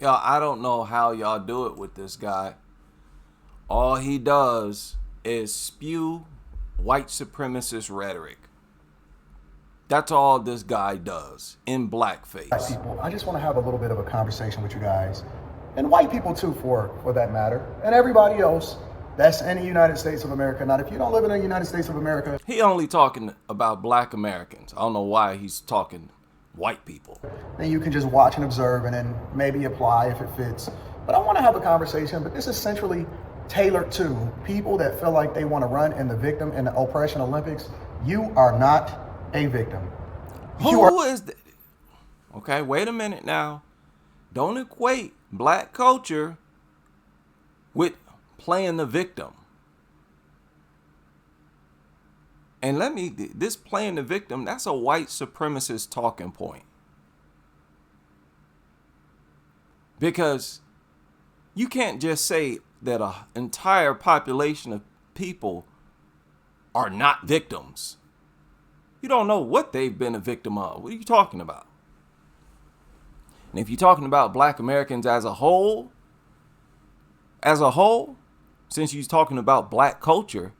Y'all, I don't know how y'all do it with this guy. All he does is spew white supremacist rhetoric. That's all this guy does in blackface. People, I just want to have a little bit of a conversation with you guys, and white people too, for that matter, and everybody else that's in the United States of America. Now, if you don't live in the United States of America, He only talking about black Americans. I don't know why he's talking white people. then you can just watch and observe and then maybe apply if it fits. But I want to have a conversation, but this is centrally tailored to people that feel like they want to run in the victim and the oppression Olympics. You are not a victim. Who is that? Okay, wait a minute now. Don't equate black culture with playing the victim. And this playing the victim, that's a white supremacist talking point. Because you can't just say that an entire population of people are not victims. You don't know what they've been a victim of. What are you talking about? And if you're talking about black Americans as a whole, since you're talking about black culture,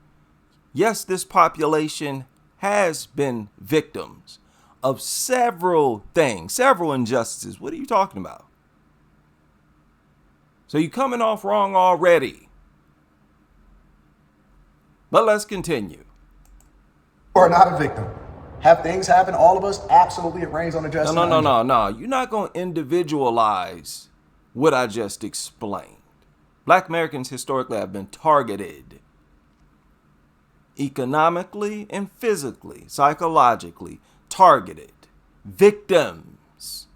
yes, this population has been victims of several things, several injustices. What are you talking about? So you're coming off wrong already. But let's continue. You are not a victim. Have things happen, all of us? Absolutely, it rains on the just. No. You're not going to individualize what I just explained. Black Americans historically have been targeted economically and physically, psychologically, targeted. Victims.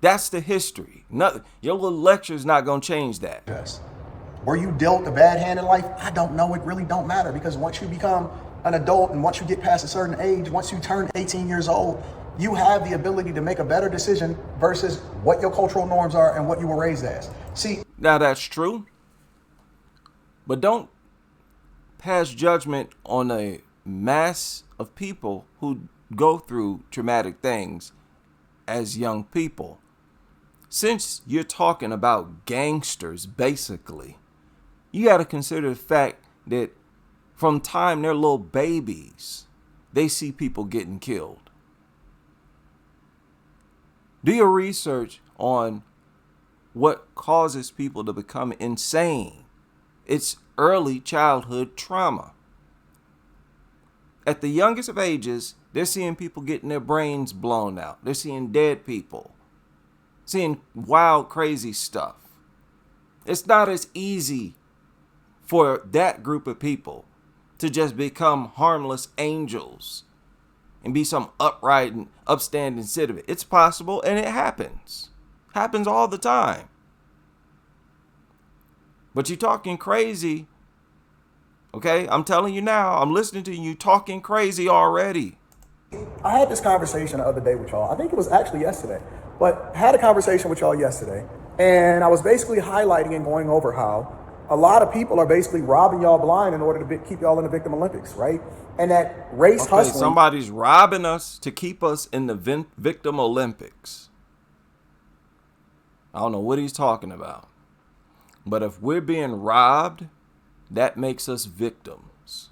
That's the history. Your little lecture's not going to change that. Yes. Were you dealt a bad hand in life? I don't know. It really don't matter, because once you become an adult and once you get past a certain age, once you turn 18 years old, you have the ability to make a better decision versus what your cultural norms are and what you were raised as. See, now that's true, but don't pass judgment on a mass of people who go through traumatic things as young people. Since you're talking about gangsters, basically, you got to consider the fact that from time they're little babies, they see people getting killed. Do your research on what causes people to become insane. It's early childhood trauma. At the youngest of ages, they're seeing people getting their brains blown out. They're seeing dead people, seeing wild, crazy stuff. It's not as easy for that group of people to just become harmless angels and be some upright and upstanding citizen. It's possible, and it happens. Happens all the time. But you're talking crazy. Okay, I'm telling you now, I'm listening to you talking crazy already. I had this conversation the other day with y'all. I think it was actually yesterday, but I had a conversation with y'all yesterday, and I was basically highlighting and going over how a lot of people are basically robbing y'all blind in order to keep y'all in the victim Olympics, right? And that race hustling. Somebody's robbing us to keep us in the victim Olympics. I don't know what he's talking about. But if we're being robbed, that makes us victims.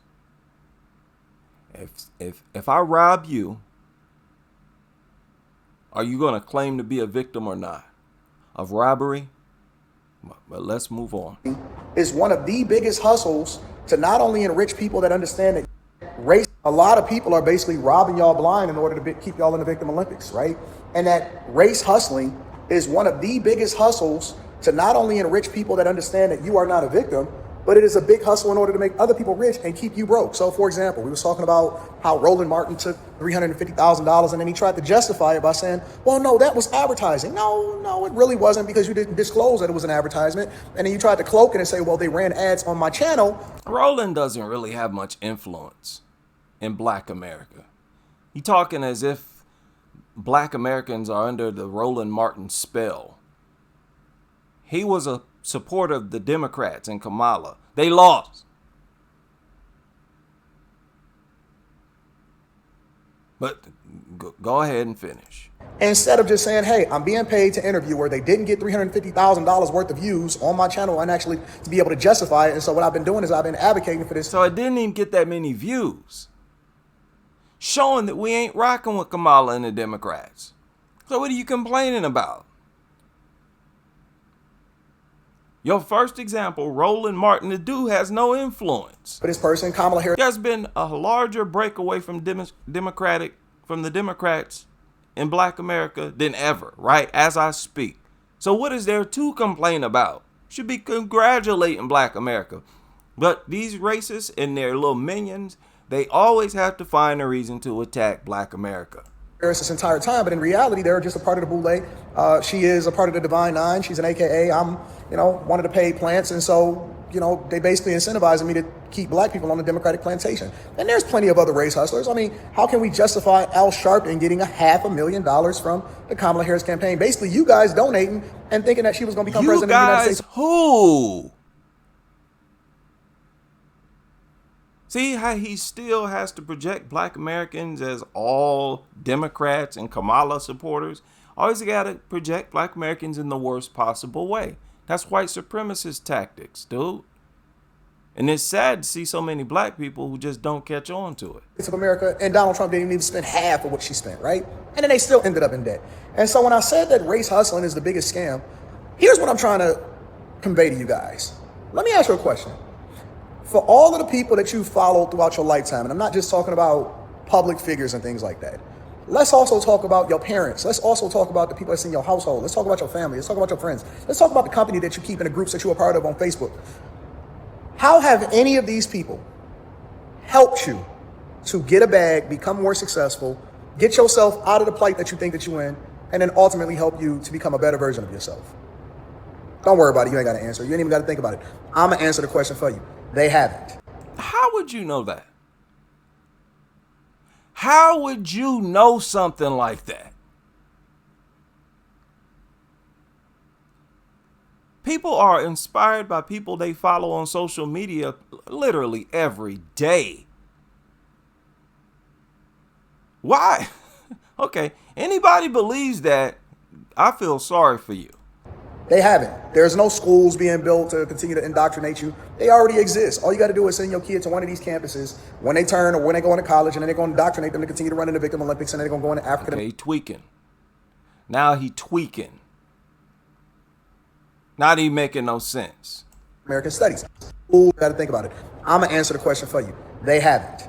If I rob you, are you going to claim to be a victim or not of robbery? But let's move on. Is one of the biggest hustles to not only enrich people that understand that race. A lot of people are basically robbing y'all blind in order to keep y'all in the victim Olympics, right? And that race hustling is one of the biggest hustles to not only enrich people that understand that you are not a victim, but it is a big hustle in order to make other people rich and keep you broke. So, for example, we was talking about how Roland Martin took $350,000 and then he tried to justify it by saying, well, no, that was advertising. No, it really wasn't, because you didn't disclose that it was an advertisement. And then you tried to cloak it and say, well, they ran ads on my channel. Roland doesn't really have much influence in Black America. You're talking as if Black Americans are under the Roland Martin spell. He was a supporter of the Democrats and Kamala. They lost. But Go ahead and finish. Instead of just saying, hey, I'm being paid to interview, where they didn't get $350,000 worth of views on my channel and actually to be able to justify it. And so what I've been doing is I've been advocating for this. So it didn't even get that many views, showing that we ain't rocking with Kamala and the Democrats. So what are you complaining about? Your first example, Roland Martin, the dude has no influence. For this person, Kamala Harris. There's been a larger breakaway from the Democrats in Black America than ever, right? As I speak. So what is there to complain about? Should be congratulating Black America. But these racists and their little minions, they always have to find a reason to attack Black America. This entire time, but in reality, they're just a part of the Boule. She is a part of the Divine Nine. She's an AKA. I'm, one of the paid plants, and so, they basically incentivizing me to keep Black people on the Democratic plantation. And there's plenty of other race hustlers. I mean, how can we justify Al Sharpton getting $500,000 from the Kamala Harris campaign? Basically, you guys donating and thinking that she was going to become president of the United States. Who? See how he still has to project Black Americans as all Democrats and Kamala supporters? Always got to project Black Americans in the worst possible way. That's white supremacist tactics, dude. And it's sad to see so many Black people who just don't catch on to it. Of America, and Donald Trump didn't even spend half of what she spent, right? And then they still ended up in debt. And so when I said that race hustling is the biggest scam, here's what I'm trying to convey to you guys. Let me ask you a question. For all of the people that you followed throughout your lifetime, and I'm not just talking about public figures and things like that, let's also talk about your parents. Let's also talk about the people that's in your household. Let's talk about your family. Let's talk about your friends. Let's talk about the company that you keep in the groups that you're a part of on Facebook. How have any of these people helped you to get a bag, become more successful, get yourself out of the plight that you think that you're in, and then ultimately help you to become a better version of yourself? Don't worry about it. You ain't got to answer. You ain't even got to think about it. I'm going to answer the question for you. They haven't. How would you know that? How would you know something like that? People are inspired by people they follow on social media literally every day. Why? Okay, anybody believes that, I feel sorry for you. They haven't. There's no schools being built to continue to indoctrinate you. They already exist. All you got to do is send your kid to one of these campuses when they turn or when they go into college, and then they're going to indoctrinate them to continue to run in the Victim Olympics, and then they're going to go into Africa. Okay, he tweaking. Now he tweaking. Not even making no sense. American studies. Ooh, got to think about it. I'm going to answer the question for you. They haven't.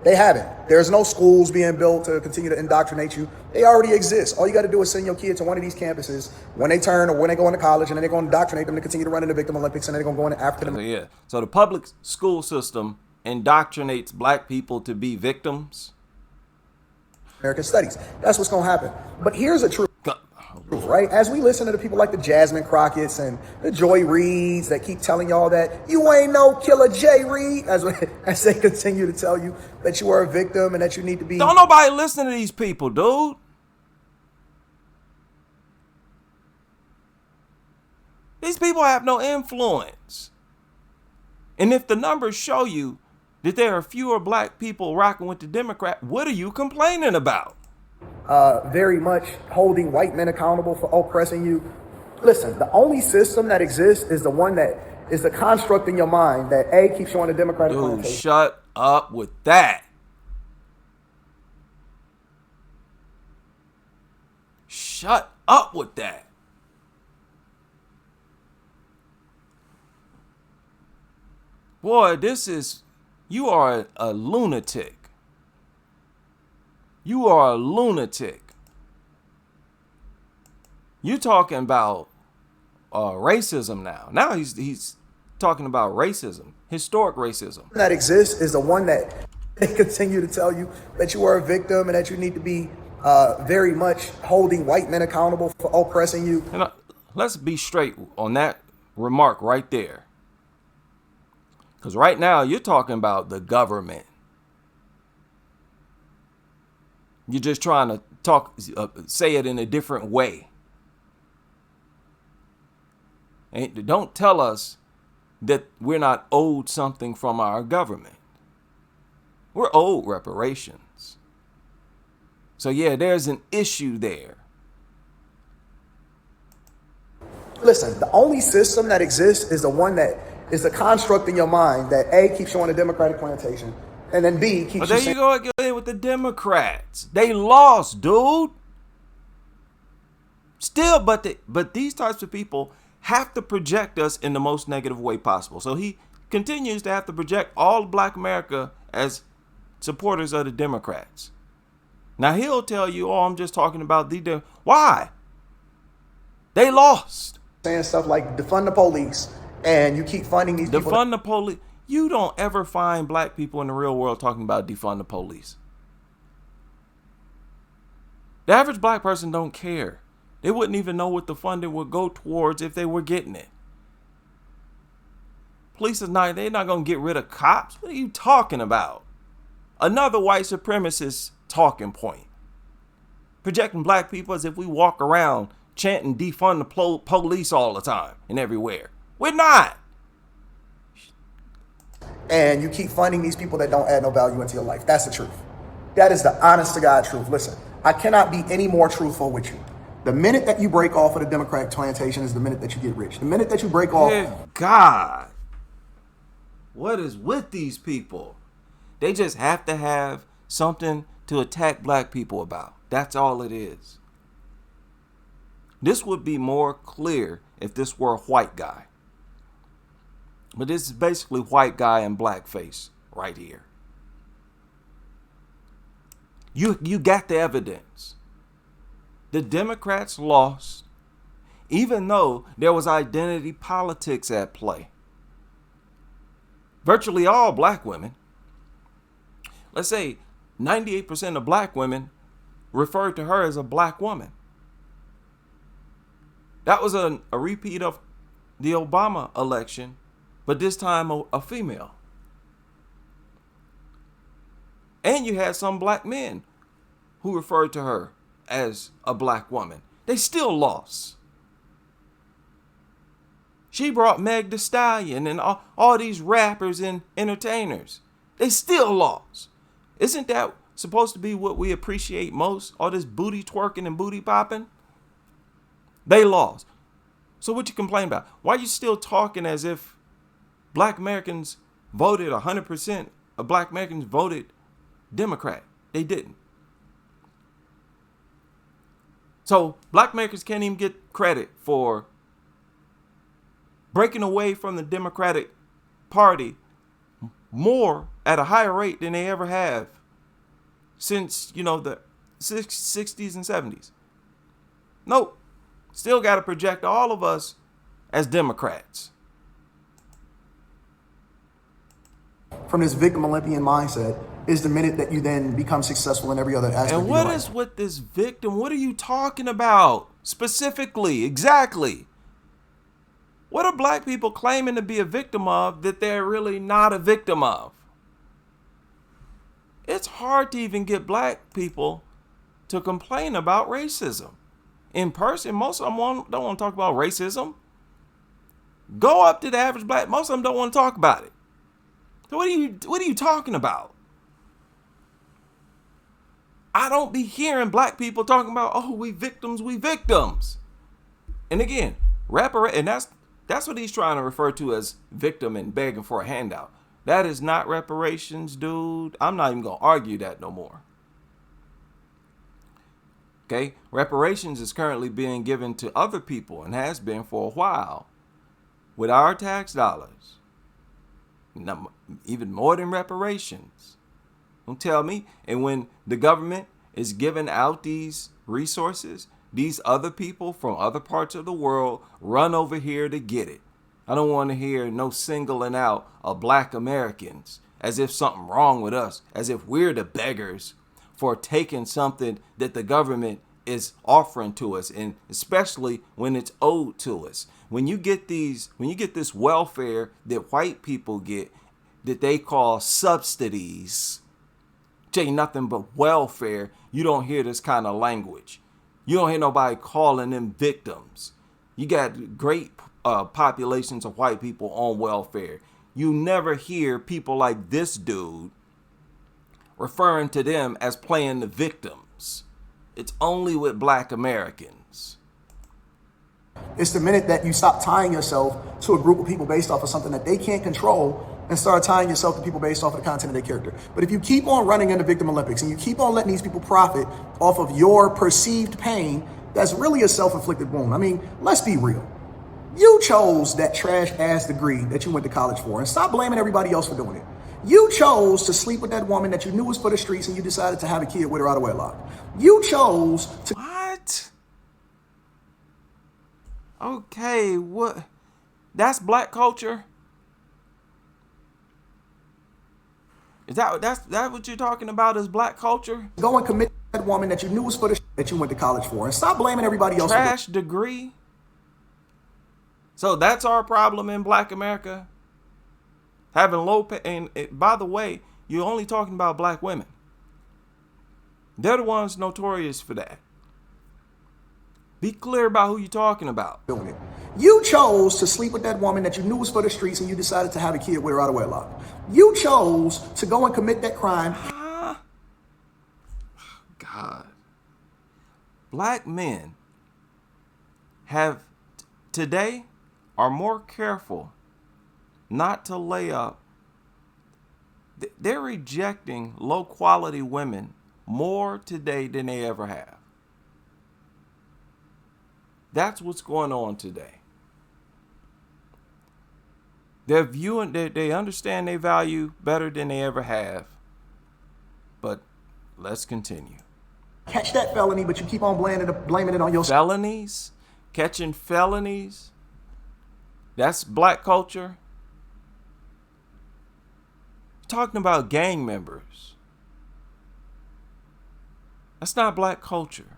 They haven't. There's no schools being built to continue to indoctrinate you. They already exist. All you got to do is send your kid to one of these campuses when they turn or when they go into college, and then they're going to indoctrinate them to continue to run in the Victim Olympics, and then they're going to go into Africa. Yeah. So the public school system indoctrinates Black people to be victims. American studies. That's what's going to happen. But here's the truth. Right? As we listen to the people like the Jasmine Crockett's and the Joy Reids that keep telling y'all that you ain't no killer Jay Reid, as they continue to tell you that you are a victim and that you need to be. Don't nobody listen to these people, dude. These people have no influence. And if the numbers show you that there are fewer Black people rocking with the Democrat, what are you complaining about? Very much holding white men accountable for oppressing you. Listen, the only system that exists is the one that is the construct in your mind that A, keeps you on the Democratic Dude, plantation. shut up with that. Shut up with that. Boy, you are a lunatic. You are a lunatic. You talking about racism now. Now he's talking about racism, historic racism. That exists is the one that they continue to tell you that you are a victim and that you need to be very much holding white men accountable for oppressing you. And let's be straight on that remark right there. Because right now you're talking about the government. You're just trying to say it in a different way. And don't tell us that we're not owed something from our government. We're owed reparations. So yeah, there's an issue there. Listen, the only system that exists is the one that is a construct in your mind that A, keeps you on a Democratic plantation, and then B, But keeps there you you saying go again with the Democrats. They lost, dude. Still, but these types of people have to project us in the most negative way possible. So he continues to have to project all of Black America as supporters of the Democrats. Now he'll tell you, "Oh, I'm just talking about the why? They lost. stuff like defund the police, and you keep funding these people. Defund the police. You don't ever find Black people in the real world talking about defund the police. The average Black person don't care. They wouldn't even know what the funding would go towards if they were getting it. Police is not, they're not going to get rid of cops. What are you talking about? Another white supremacist talking point. Projecting Black people as if we walk around chanting defund the police all the time and everywhere. We're not. And you keep funding these people that don't add no value into your life. That's the truth. That is the honest to God truth. Listen, I cannot be any more truthful with you. The minute that you break off of the Democratic plantation is the minute that you get rich. The minute that you break off. Good God. What is with these people? They just have to have something to attack Black people about. That's all it is. This would be more clear if this were a white guy. But this is basically white guy in blackface right here. You got the evidence. The Democrats lost, even though there was identity politics at play. Virtually all Black women, let's say 98% of Black women, referred to her as a Black woman. That was a repeat of the Obama election, but this time a female. And you had some Black men who referred to her as a Black woman. They still lost. She brought Meg Thee Stallion and all these rappers and entertainers. They still lost. Isn't that supposed to be what we appreciate most? All this booty twerking and booty popping? They lost. So what you complain about? Why are you still talking as if Black Americans voted 100% of Black Americans voted Democrat? They didn't. So Black Americans can't even get credit for breaking away from the Democratic Party more at a higher rate than they ever have since, the 60s and 70s. Nope. Still got to project all of us as Democrats. From this victim Olympian mindset is the minute that you then become successful in every other aspect And of your what life. is with this victim? What are you talking about specifically? Exactly. What are Black people claiming to be a victim of that they're really not a victim of? It's hard to even get Black people to complain about racism. In person, most of them don't want to talk about racism. Go up to the average Black, most of them don't want to talk about it. So what are you talking about? I don't be hearing Black people talking about, oh, we victims. And again, and that's what he's trying to refer to as victim and begging for a handout. That is not reparations, dude. I'm not even going to argue that no more. Okay? Reparations is currently being given to other people and has been for a while with our tax dollars. Even more than reparations. Don't tell me. And when the government is giving out these resources, these other people from other parts of the world run over here to get it. I don't want to hear no singling out of Black Americans as if something wrong with us, as if we're the beggars for taking something that the government is offering to us, and especially when it's owed to us. When you get this welfare that white people get that they call subsidies, which ain't nothing but welfare, you don't hear this kind of language. You don't hear nobody calling them victims. You got great populations of white people on welfare. You never hear people like this dude referring to them as playing the victims. It's only with black Americans. It's the minute that you stop tying yourself to a group of people based off of something that they can't control and start tying yourself to people based off of the content of their character. But if you keep on running into victim Olympics and you keep on letting these people profit off of your perceived pain, that's really a self-inflicted wound. I mean, let's be real. You chose that trash ass degree that you went to college for, and stop blaming everybody else for doing it. You chose to sleep with that woman that you knew was for the streets, and you decided to have a kid with her out of wedlock. You chose to... What? Okay, what? That's black culture? Is that what you're talking about is black culture? Go and commit that woman that you knew was for the that you went to college for, and stop blaming everybody else. Trash degree? So that's our problem in black America? Having low pay. And by the way, you're only talking about black women. They're the ones notorious for that. Be clear about who you're talking about. Doing it. You chose to sleep with that woman that you knew was for the streets, and you decided to have a kid with her out of wedlock. You chose to go and commit that crime. God. Black men have today are more careful not to lay up. They're rejecting low quality women more today than they ever have. That's what's going on today. They're viewing, they understand their value better than they ever have. But let's continue. Catch that felony, but you keep on blaming it on yourself. Felonies? Catching felonies? That's black culture? Talking about gang members. That's not black culture.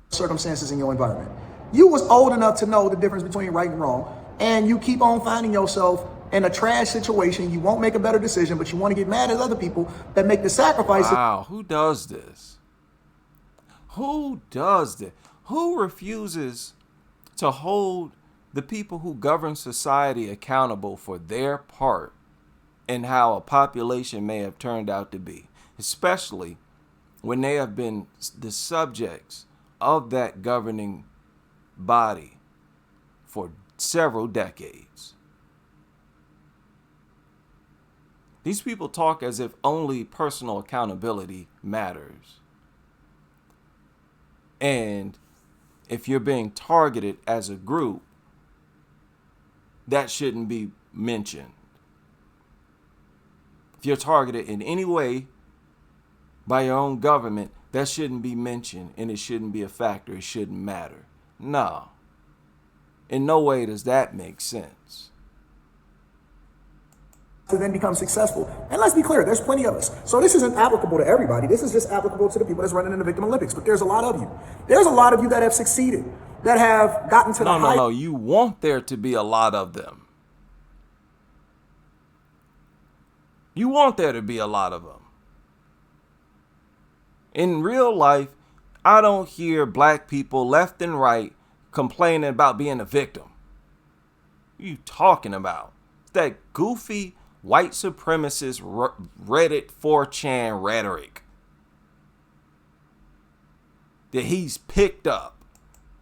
Circumstances in your environment. You was old enough to know the difference between right and wrong, and you keep on finding yourself in a trash situation. You won't make a better decision, but you want to get mad at other people that make the sacrifices. Wow, who does this? Who does this? Who refuses to hold the people who govern society accountable for their part in how a population may have turned out to be, especially when they have been the subjects of that governing body for several decades? These people talk as if only personal accountability matters. And if you're being targeted as a group, that shouldn't be mentioned. If you're targeted in any way by your own government, that shouldn't be mentioned, and it shouldn't be a factor. It shouldn't matter. No. In no way does that make sense. To then become successful. And let's be clear, there's plenty of us. So this isn't applicable to everybody. This is just applicable to the people that's running in the Victim Olympics. But there's a lot of you. There's a lot of you that have succeeded, that have gotten to the height. No. You want there to be a lot of them. You want there to be a lot of them. In real life, I don't hear black people left and right complaining about being a victim. What are you talking about? It's that goofy white supremacist Reddit 4chan rhetoric that he's picked up.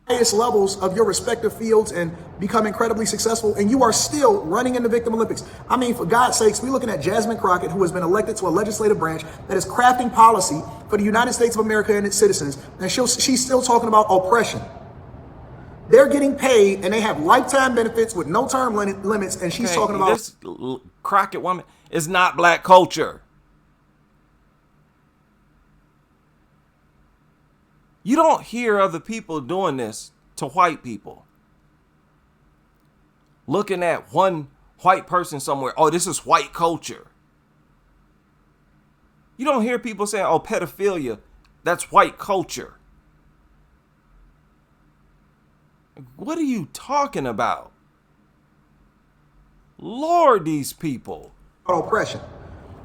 Highest levels of your respective fields and become incredibly successful, and you are still running in the Victim Olympics. I mean, for God's sakes, we're looking at Jasmine Crockett, who has been elected to a legislative branch that is crafting policy for the United States of America and its citizens, and she's still talking about oppression. They're getting paid, and they have lifetime benefits with no term limits, and she's talking about... This Crockett woman is not black culture. You don't hear other people doing this to white people. Looking at one white person somewhere, oh, this is white culture. You don't hear people saying, oh, pedophilia, that's white culture. What are you talking about? Lord, these people. Oppression.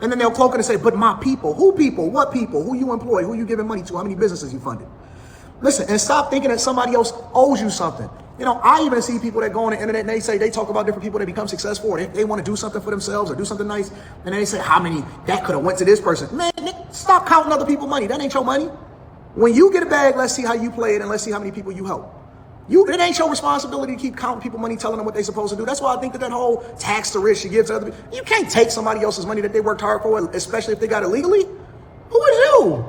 And then they'll cloak it and say, but my people. Who people? What people? Who you employ? Who you giving money to? How many businesses you funded? Listen, and stop thinking that somebody else owes you something. You know, I even see people that go on the internet and they talk about different people that become successful, or they want to do something for themselves or do something nice. And then they say, how many that could have went to this person. Man, stop counting other people's money. That ain't your money. When you get a bag, let's see how you play it and let's see how many people you help. It ain't your responsibility to keep counting people money, telling them what they're supposed to do. That's why I think that whole tax the rich you give to other people. You can't take somebody else's money that they worked hard for, especially if they got it legally. Who are you?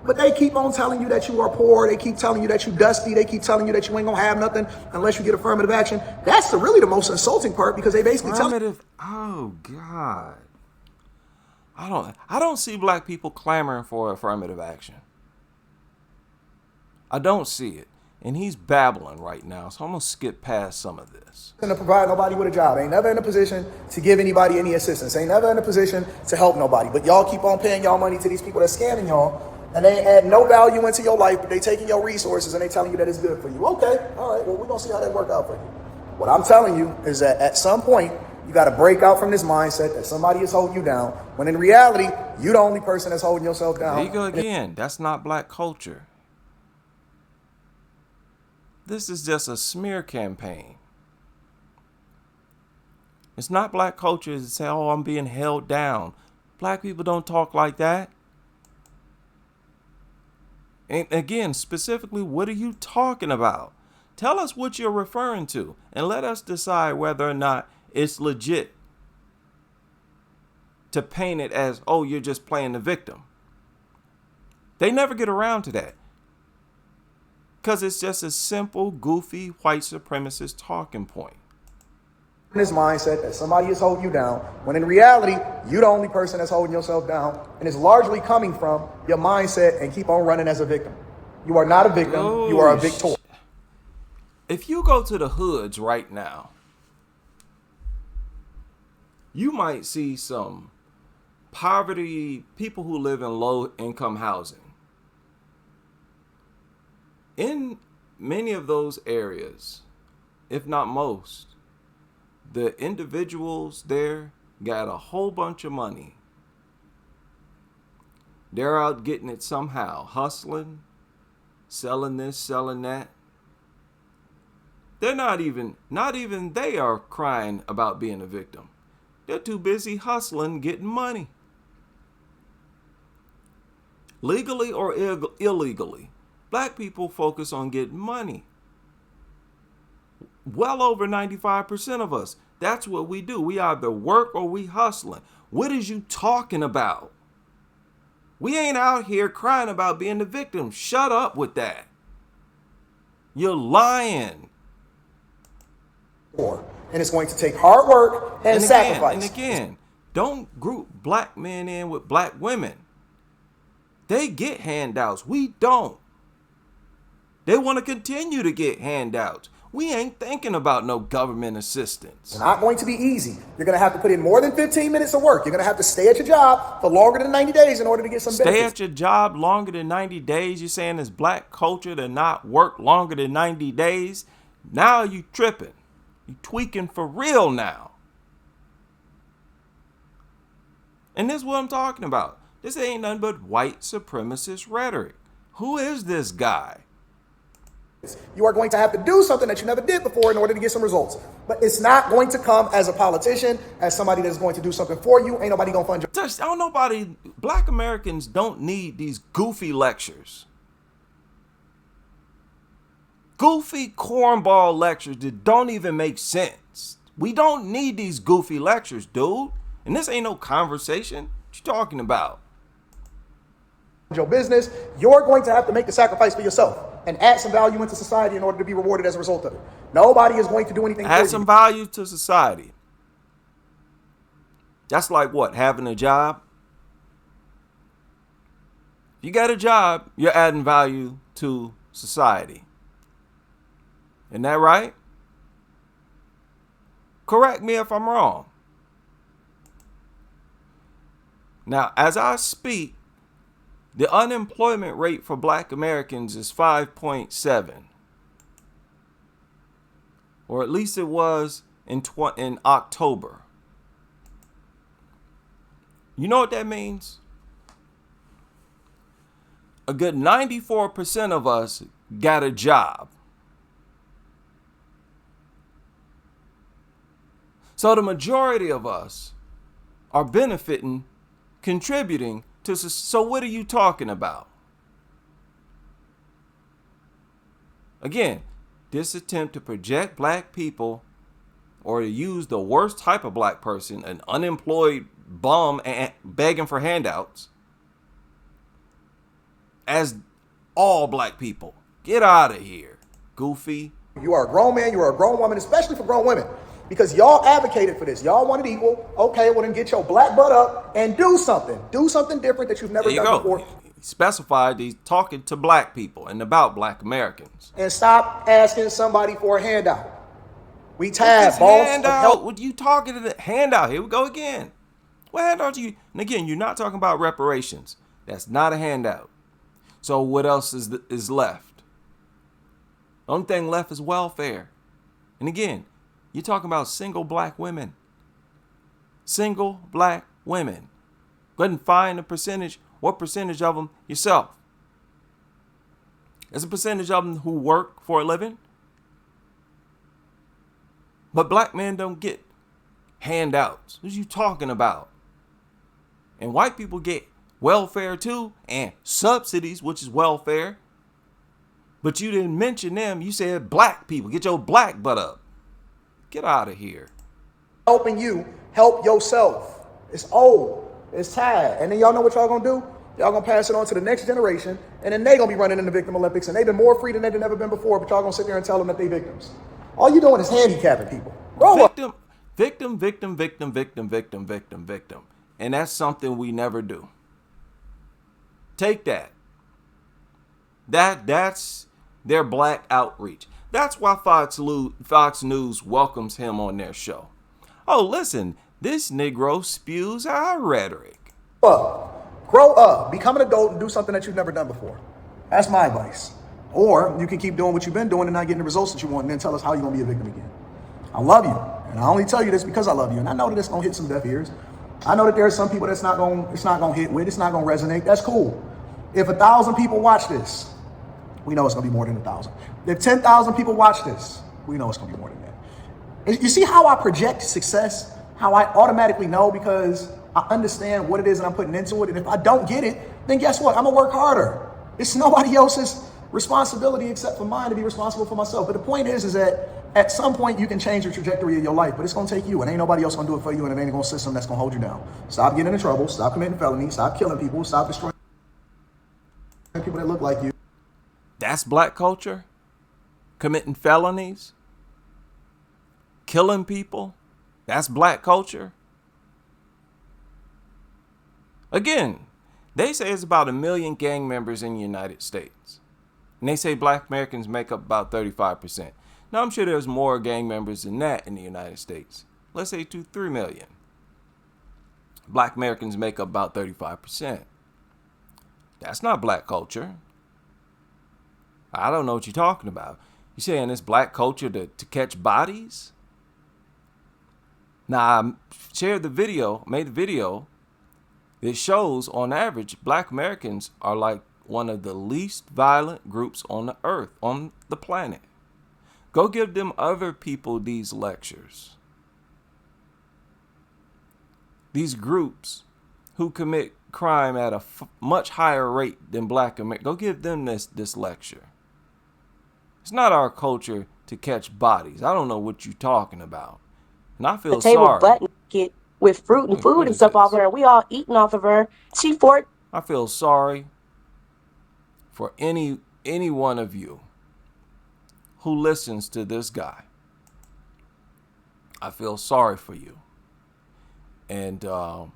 But they keep on telling you that you are poor. They keep telling you that you dusty. They keep telling you that you ain't gonna have nothing unless you get affirmative action. That's really the most insulting part, because they basically tell you. Oh God. I don't see black people clamoring for affirmative action. I don't see it. And he's babbling right now, so I'm going to skip past some of this. To provide nobody with a job. Ain't never in a position to give anybody any assistance. Ain't never in a position to help nobody. But y'all keep on paying y'all money to these people that's scamming y'all, and they add no value into your life, but they taking your resources and they telling you that it's good for you. Okay, all right, well, we're going to see how that work out for you. What I'm telling you is that at some point, you got to break out from this mindset that somebody is holding you down, when in reality, you the only person that's holding yourself down. There you go again. That's not black culture. This is just a smear campaign. It's not black culture to say, oh, I'm being held down. Black people don't talk like that. And again, specifically, what are you talking about? Tell us what you're referring to, and let us decide whether or not it's legit to paint it as, oh, you're just playing the victim. They never get around to that, because it's just a simple, goofy, white supremacist talking point. This mindset that somebody is holding you down, when in reality, you the only person that's holding yourself down, and it's largely coming from your mindset and keep on running as a victim. You are not a victim, you are a victor. If you go to the hoods right now, you might see some poverty, people who live in low income housing. In many of those areas, if not most, the individuals there got a whole bunch of money. They're out getting it somehow, hustling, selling this, selling that. They're not even they are crying about being a victim. They're too busy hustling, getting money. Legally or illegally, black people focus on getting money. Well over 95% of us, that's what we do. We either work or we hustling. What is you talking about? We ain't out here crying about being the victim. Shut up with that. You're lying. And it's going to take hard work and sacrifice. And again, don't group black men in with black women. They get handouts. We don't. They want to continue to get handouts. We ain't thinking about no government assistance. It's not going to be easy. You're going to have to put in more than 15 minutes of work. You're going to have to stay at your job for longer than 90 days in order to get some benefits. Stay at your job longer than 90 days? You're saying it's black culture to not work longer than 90 days? Now you tripping. You tweaking for real now. And this is what I'm talking about. This ain't nothing but white supremacist rhetoric. Who is this guy? You are going to have to do something that you never did before in order to get some results. But it's not going to come as a politician, as somebody that's going to do something for you. Ain't nobody going to fund you. Black Americans don't need these goofy lectures. Goofy cornball lectures that don't even make sense. We don't need these goofy lectures, dude. And this ain't no conversation. What you talking about? Your business, you're going to have to make the sacrifice for yourself and add some value into society in order to be rewarded as a result of it. Nobody is going to do anything for you. Add some value to society. That's like what? Having a job? If you got a job, you're adding value to society. Isn't that right? Correct me if I'm wrong. Now, as I speak, the unemployment rate for black Americans is 5.7. Or at least it was in October. You know what that means? A good 94% of us got a job. So the majority of us are benefiting, contributing to. So what are you talking about? Again, this attempt to project black people or to use the worst type of black person, an unemployed bum and begging for handouts, as all black people. Get out of here, goofy. You are a grown man, you are a grown woman, especially for grown women. Because y'all advocated for this. Y'all wanted equal. Okay, well then get your black butt up and do something. Do something different that you've never done before. He specified he's talking to black people and about black Americans. And stop asking somebody for a handout. We tired, boss. Handout. What you talking to the handout? Here we go again. What handout you? And again, you're not talking about reparations. That's not a handout. So what else is left? The only thing left is welfare. And again, you're talking about single black women. Single black women. Go ahead and find a percentage. What percentage of them yourself? There's a percentage of them who work for a living. But black men don't get handouts. What are you talking about? And white people get welfare too, and subsidies, which is welfare. But you didn't mention them. You said black people. Get your black butt up. Get out of here. Helping you help yourself. It's old. It's tired. And then y'all know what y'all gonna do? Y'all gonna pass it on to the next generation, and then they gonna be running in the Victim Olympics, and they've been more free than they've ever been before, but y'all gonna sit there and tell them that they victims. All you doing is handicapping people. Victim. And that's something we never do. Take that. That's their black outreach. That's why Fox News welcomes him on their show. Oh, listen, this Negro spews our rhetoric. Grow up, become an adult, and do something that you've never done before. That's my advice. Or you can keep doing what you've been doing and not getting the results that you want, and then tell us how you're gonna be a victim again. I love you, and I only tell you this because I love you, and I know that it's gonna hit some deaf ears. I know that there are some people it's not gonna hit with, it's not gonna resonate. That's cool. If 1,000 people watch this, we know it's gonna be more than 1,000. If 10,000 people watch this, we know it's gonna be more than that. You see how I project success? How I automatically know because I understand what it is that I'm putting into it. And if I don't get it, then guess what? I'm gonna work harder. It's nobody else's responsibility except for mine to be responsible for myself. But the point is that at some point you can change the trajectory of your life, but it's gonna take you, and ain't nobody else gonna do it for you, and it ain't gonna system that's gonna hold you down. Stop getting in trouble, stop committing felonies, stop killing people, stop destroying people that look like you. That's black culture? Committing felonies? Killing people? That's black culture? Again, they say it's about 1 million gang members in the United States. And they say black Americans make up about 35%. Now, I'm sure there's more gang members than that in the United States. Let's say 2-3 million. Black Americans make up about 35%. That's not black culture. I don't know what you're talking about. You saying it's black culture to catch bodies? Now, I shared the video, made the video that shows on average black Americans are like one of the least violent groups on the earth, on the planet. Go give them other people these lectures. These groups who commit crime at a much higher rate than black Americans, go give them this lecture. It's not our culture to catch bodies. I don't know what you're talking about. And I feel sorry. Butt naked with fruit and food and stuff off her. We all eating off of her. I feel sorry for any one of you who listens to this guy. I feel sorry for you. And I'll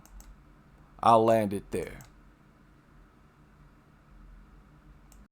land it there.